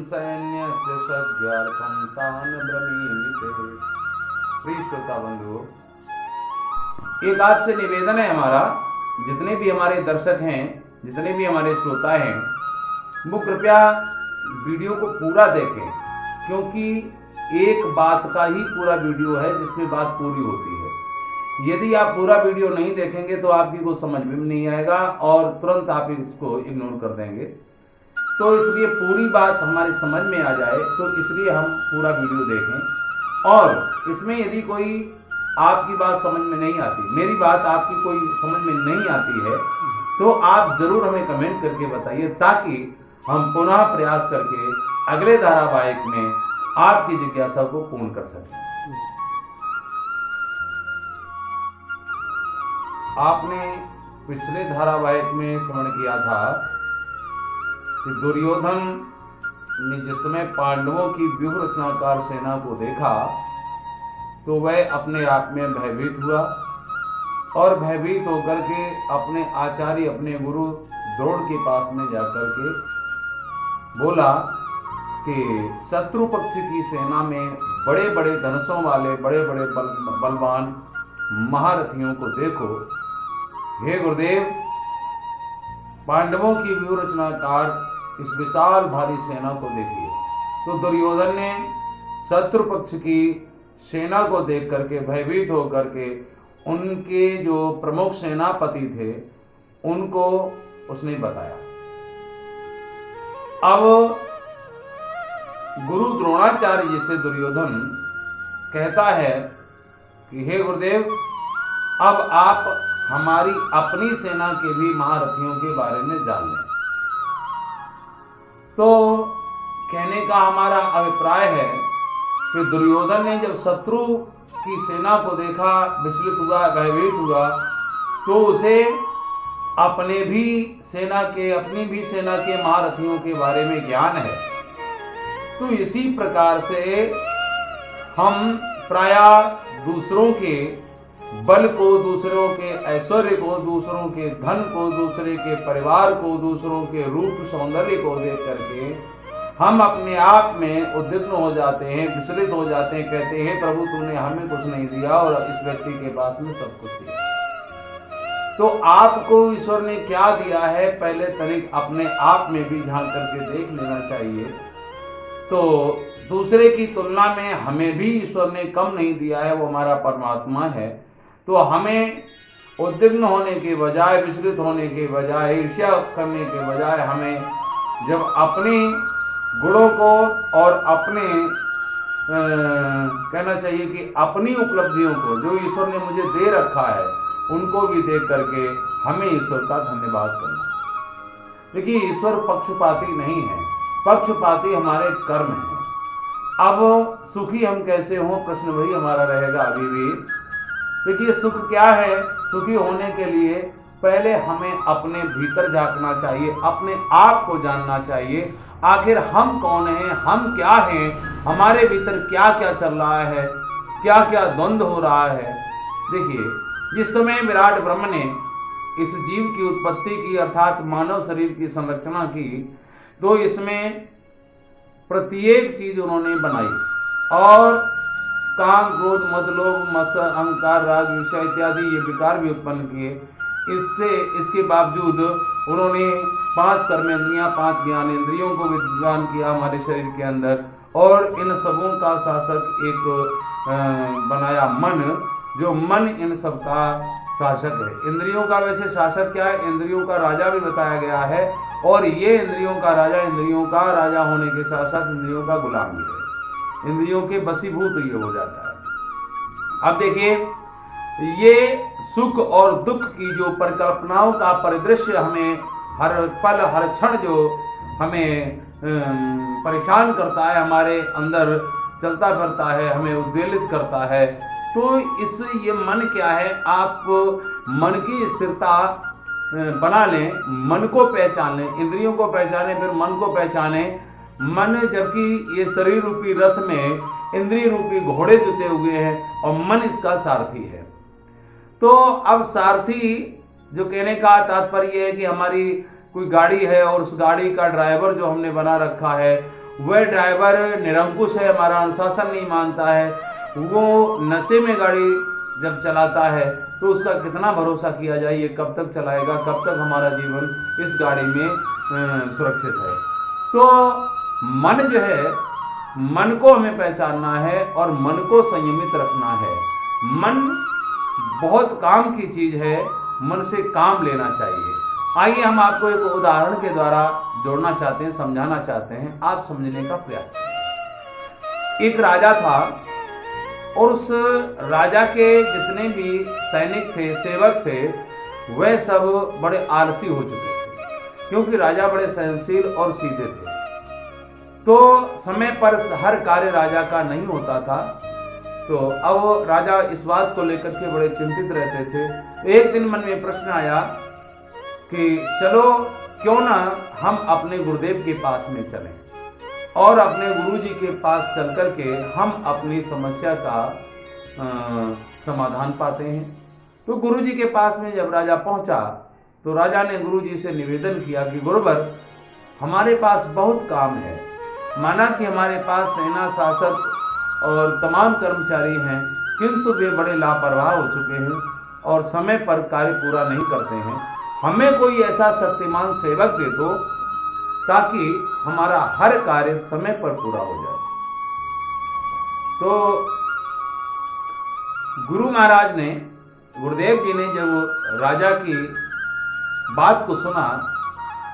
सैन्यस्य सज्ञार्थं तान् ब्रवीमि ते। प्रिय श्रोता बंधुओं, एक आपसे निवेदन है हमारा, जितने भी हमारे दर्शक हैं, जितने भी हमारे श्रोता हैं, वो कृपया वीडियो को पूरा देखें, क्योंकि एक बात का ही पूरा वीडियो है जिसमें बात पूरी होती है। यदि आप पूरा वीडियो नहीं देखेंगे तो आपकी को समझ में नहीं आएगा और तुरंत आप इसको इग्नोर कर देंगे। तो इसलिए पूरी बात हमारी समझ में आ जाए, तो इसलिए हम पूरा वीडियो देखें। और इसमें यदि कोई आपकी बात समझ में नहीं आती, मेरी बात आपकी कोई समझ में नहीं आती है, तो आप जरूर हमें कमेंट करके बताइए, ताकि हम पुनः प्रयास करके अगले धारावाहिक में आपकी जिज्ञासा को पूर्ण कर सकें। आपने पिछले धारावाहिक में श्रवण किया था कि दुर्योधन ने जिस समय पांडवों की व्यूह रचनाकार सेना को देखा तो वह अपने आप में भयभीत हुआ और भयभीत होकर के अपने आचार्य, अपने गुरु द्रोण के पास में जाकर के बोला कि शत्रु पक्ष की सेना में बड़े बड़े धनुषों वाले बड़े बड़े बलवान महारथियों को देखो। हे गुरुदेव, पांडवों की व्यूह रचनाकार इस विशाल भारी सेना को देखिए। तो दुर्योधन ने शत्रु पक्ष की सेना को देख करके भयभीत होकर के उनके जो प्रमुख सेनापति थे उनको उसने बताया। अब गुरु द्रोणाचार्य जी से दुर्योधन कहता है कि हे गुरुदेव, अब आप हमारी अपनी सेना के भी महारथियों के बारे में जान लें। तो कहने का हमारा अभिप्राय है कि दुर्योधन ने जब शत्रु की सेना को देखा, विचलित हुआ, भयभीत हुआ, तो उसे अपनी भी सेना के महारथियों के बारे में ज्ञान है। तो इसी प्रकार से हम प्रायः दूसरों के बल को, दूसरों के ऐश्वर्य को, दूसरों के धन को, दूसरे के परिवार को, दूसरों के रूप सौंदर्य को देख करके हम अपने आप में उद्विग्न हो जाते हैं, विचलित हो जाते हैं, कहते हैं प्रभु तूने हमें कुछ नहीं दिया और इस व्यक्ति के पास में सब कुछ दिया। तो आपको ईश्वर ने क्या दिया है, पहले तनिक अपने आप में भी झांक करके देख लेना चाहिए। तो दूसरे की तुलना में हमें भी ईश्वर ने कम नहीं दिया है, वो हमारा परमात्मा है। तो हमें उद्विग्न होने के बजाय, विचलित होने के बजाय, ईर्ष्या करने के बजाय हमें जब अपने गुणों को और अपने कहना चाहिए कि अपनी उपलब्धियों को जो ईश्वर ने मुझे दे रखा है उनको भी देख करके हमें ईश्वर का धन्यवाद करना। देखिए, ईश्वर पक्षपाती नहीं है, पक्षपाती हमारे कर्म हैं। अब सुखी हम कैसे हों, प्रश्न वही हमारा रहेगा अभी भी। देखिए, सुख क्या है? सुखी होने के लिए पहले हमें अपने भीतर झांकना चाहिए, अपने आप को जानना चाहिए। आखिर हम कौन हैं, हम क्या हैं, हमारे भीतर क्या क्या चल रहा है, क्या क्या द्वंद्व हो रहा है। देखिए, जिस समय विराट ब्रह्म ने इस जीव की उत्पत्ति की, अर्थात मानव शरीर की संरचना की, तो इसमें प्रत्येक चीज उन्होंने बनाई और काम, क्रोध, मद, लोभ, मत्सर, अहंकार, राग, ईर्ष्या इत्यादि ये विकार भी उत्पन्न किए। इसके बावजूद उन्होंने 5 कर्मेंद्रियां, 5 ज्ञानेंद्रियों को विद्यमान किया हमारे शरीर के अंदर, और इन सबों का शासक एक बनाया मन, जो मन इन सब का शासक है। इंद्रियों का वैसे शासक क्या है? इंद्रियों का राजा भी बताया गया है, और ये इंद्रियों का राजा होने के साथ साथ इंद्रियों का गुलाम भी है। इंद्रियों के वशीभूत ये हो जाता है। अब देखिए, ये सुख और दुख की जो परिकल्पनाओं का परिदृश्य हमें हर पल हर क्षण जो हमें परेशान करता है, हमारे अंदर चलता फिरता है, हमें उद्वेलित करता है, तो ये मन क्या है? आप मन की स्थिरता बना लें, मन को पहचान लें, इंद्रियों को पहचानें, फिर मन को पहचानें। मन, जबकि ये शरीर रूपी रथ में इंद्रिय रूपी घोड़े जुटे हुए हैं और मन इसका सारथी है। तो अब सारथी, जो कहने का तात्पर्य है कि हमारी कोई गाड़ी है और उस गाड़ी का ड्राइवर जो हमने बना रखा है, वह ड्राइवर निरंकुश है, हमारा अनुशासन नहीं मानता है, वो नशे में गाड़ी जब चलाता है तो उसका कितना भरोसा किया जाए, ये कब तक चलाएगा, कब तक हमारा जीवन इस गाड़ी में सुरक्षित है। तो मन जो है, मन को हमें पहचानना है और मन को संयमित रखना है। मन बहुत काम की चीज है, मन से काम लेना चाहिए। आइए हम आपको एक उदाहरण के द्वारा जोड़ना चाहते हैं, समझाना चाहते हैं, आप समझने का प्रयास करें। एक राजा था और उस राजा के जितने भी सैनिक थे, सेवक थे, वह सब बड़े आलसी हो चुके थे, क्योंकि राजा बड़े सहनशील और सीधे थे। तो समय पर हर कार्य राजा का नहीं होता था। तो अब राजा इस बात को लेकर के बड़े चिंतित रहते थे। एक दिन मन में प्रश्न आया कि चलो क्यों ना हम अपने गुरुदेव के पास में चलें और अपने गुरुजी के पास चल करके हम अपनी समस्या का समाधान पाते हैं। तो गुरुजी के पास में जब राजा पहुंचा तो राजा ने गुरुजी से निवेदन किया कि गुरुवर, हमारे पास बहुत काम है। माना कि हमारे पास सेना, शासक और तमाम कर्मचारी हैं, किंतु वे बड़े लापरवाह हो चुके हैं और समय पर कार्य पूरा नहीं करते हैं। हमें कोई ऐसा शक्तिमान सेवक दे दो ताकि हमारा हर कार्य समय पर पूरा हो जाए। तो गुरु महाराज ने, गुरुदेव जी ने जब राजा की बात को सुना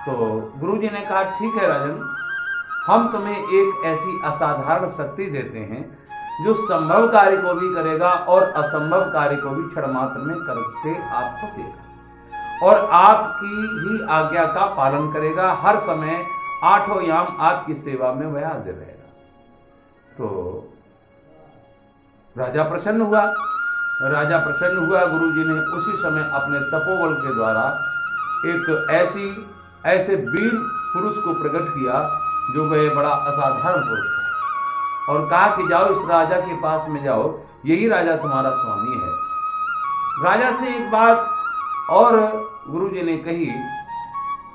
तो गुरु जी ने कहा, ठीक है राजन, हम तुम्हें एक ऐसी असाधारण शक्ति देते हैं जो संभव कार्य को भी करेगा और असंभव कार्य को भी क्षण मात्र में करके आपको देगा और आपकी ही आज्ञा का पालन करेगा। हर समय आठों याम आपकी सेवा में वह हाजिर रहेगा। तो राजा प्रसन्न हुआ। गुरु जी ने उसी समय अपने तपोबल के द्वारा एक ऐसे वीर पुरुष को प्रकट किया जो वह बड़ा असाधारण पुरुष था और कहा कि जाओ इस राजा के पास में जाओ, यही राजा तुम्हारा स्वामी है। राजा से एक बात और गुरुजी ने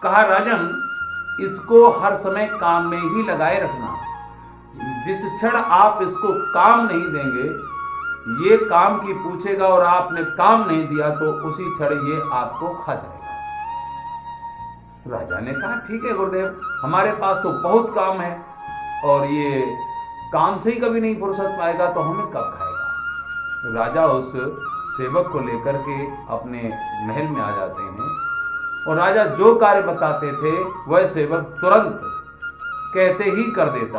कहा, राजन, इसको हर समय काम में ही लगाए रखना। जिस क्षण आप इसको काम नहीं देंगे, ये काम की पूछेगा और आपने काम नहीं दिया तो उसी क्षण ये आपको खा जाएगा। राजा ने कहा, ठीक है गुरुदेव, हमारे पास तो बहुत काम है और ये काम से ही कभी नहीं फुर्सत पाएगा तो हमें कब खाएगा। राजा उस सेवक को लेकर के अपने महल में आ जाते हैं और राजा जो कार्य बताते थे वह सेवक तुरंत कहते ही कर देता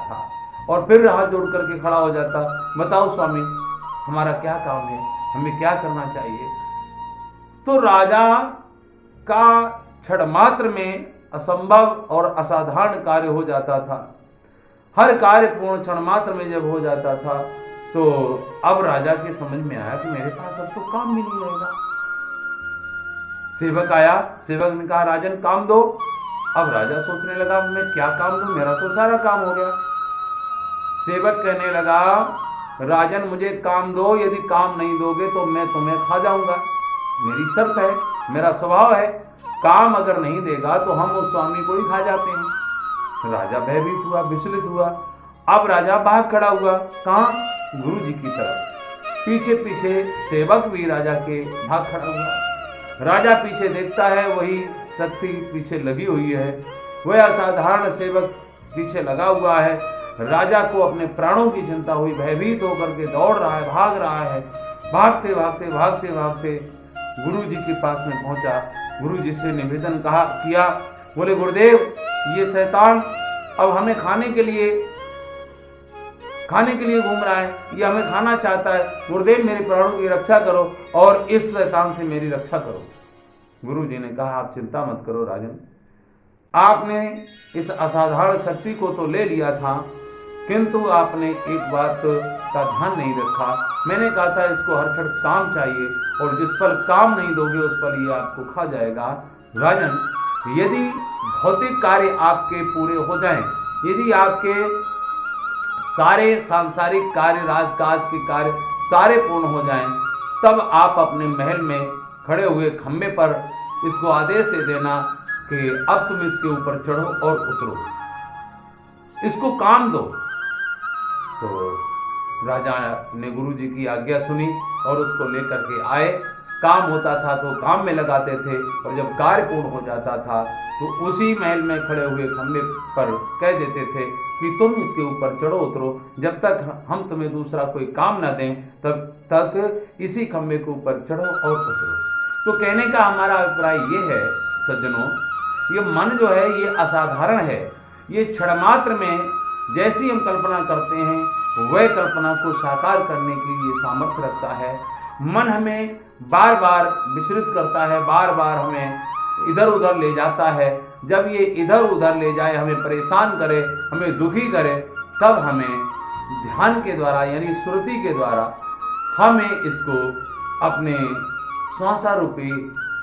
था और फिर हाथ जोड़ करके खड़ा हो जाता, बताओ स्वामी, हमारा क्या काम है, हमें क्या करना चाहिए। तो राजा का क्षण मात्र में असंभव और असाधारण कार्य हो जाता था। हर कार्य पूर्ण क्षण मात्र में जब हो जाता था तो अब राजा के समझ में आया कि मेरे पास अब तो काम भी नहीं रहेगा। सेवक आया, सेवक ने कहा, राजन काम दो। अब राजा सोचने लगा, मैं क्या काम दूं, मेरा तो सारा काम हो गया। सेवक कहने लगा, राजन मुझे काम दो, यदि काम नहीं दोगे तो मैं तुम्हें खा जाऊंगा। मेरी शर्त है, मेरा स्वभाव है, काम अगर नहीं देगा तो हम उस स्वामी को ही खा जाते हैं। राजा भयभीत हुआ, विचलित हुआ। अब राजा भाग खड़ा हुआ, कहां? गुरु जी की तरफ। पीछे पीछे सेवक भी राजा के भाग खड़ा हुआ। राजा पीछे देखता है, वही शक्ति पीछे लगी हुई है, वह असाधारण सेवक पीछे लगा हुआ है। राजा को अपने प्राणों की चिंता हुई, भयभीत होकर के दौड़ रहा है, भाग रहा है। भागते भागते गुरु जी के पास में पहुंचा। गुरु जी से निवेदन किया, बोले गुरुदेव, ये शैतान अब हमें खाने के लिए घूम रहा है, ये हमें खाना चाहता है। गुरुदेव, मेरे प्राणों की रक्षा करो और इस शैतान से मेरी रक्षा करो। गुरु जी ने कहा, आप चिंता मत करो राजन, आपने इस असाधारण शक्ति को तो ले लिया था, किंतु आपने एक बात का ध्यान नहीं रखा। मैंने कहा था इसको हर क्षण काम चाहिए और जिस पल काम नहीं दोगे उस पल ये आपको खा जाएगा। राजन, यदि भौतिक कार्य आपके पूरे हो जाएं, यदि आपके सारे सांसारिक कार्य, राजकाज के कार्य सारे पूर्ण हो जाएं, तब आप अपने महल में खड़े हुए खंबे पर इसको आदेश दे देना कि अब तुम इसके ऊपर चढ़ो और उतरो। इसको काम दो। तो राजा ने गुरु जी की आज्ञा सुनी और उसको लेकर के आए। काम होता था तो काम में लगाते थे, और जब कार्य पूर्ण हो जाता था तो उसी महल में खड़े हुए खंबे पर कह देते थे कि तुम इसके ऊपर चढ़ो उतरो, जब तक हम तुम्हें दूसरा कोई काम ना दें तब तक इसी खंबे के ऊपर चढ़ो और उतरो। तो कहने का हमारा अभिप्राय ये है सज्जनों, ये मन जो है ये असाधारण है। ये क्षण मात्र में जैसी हम कल्पना करते हैं वह कल्पना को साकार करने की ये सामर्थ्य रखता है। मन हमें बार बार विचलित करता है, बार बार हमें इधर उधर ले जाता है। जब ये इधर उधर ले जाए, हमें परेशान करे, हमें दुखी करे, तब हमें ध्यान के द्वारा यानी श्रुति के द्वारा हमें इसको अपने श्वासारूपी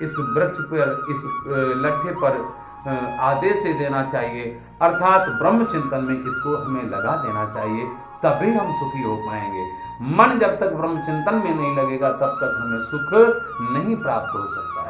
इस वृक्ष पर, इस लट्ठे पर आदेश दे देना चाहिए, अर्थात ब्रह्म चिंतन में इसको हमें लगा देना चाहिए, तभी हम सुखी हो पाएंगे। मन जब तक ब्रह्म चिंतन में नहीं लगेगा तब तक हमें सुख नहीं प्राप्त हो सकता।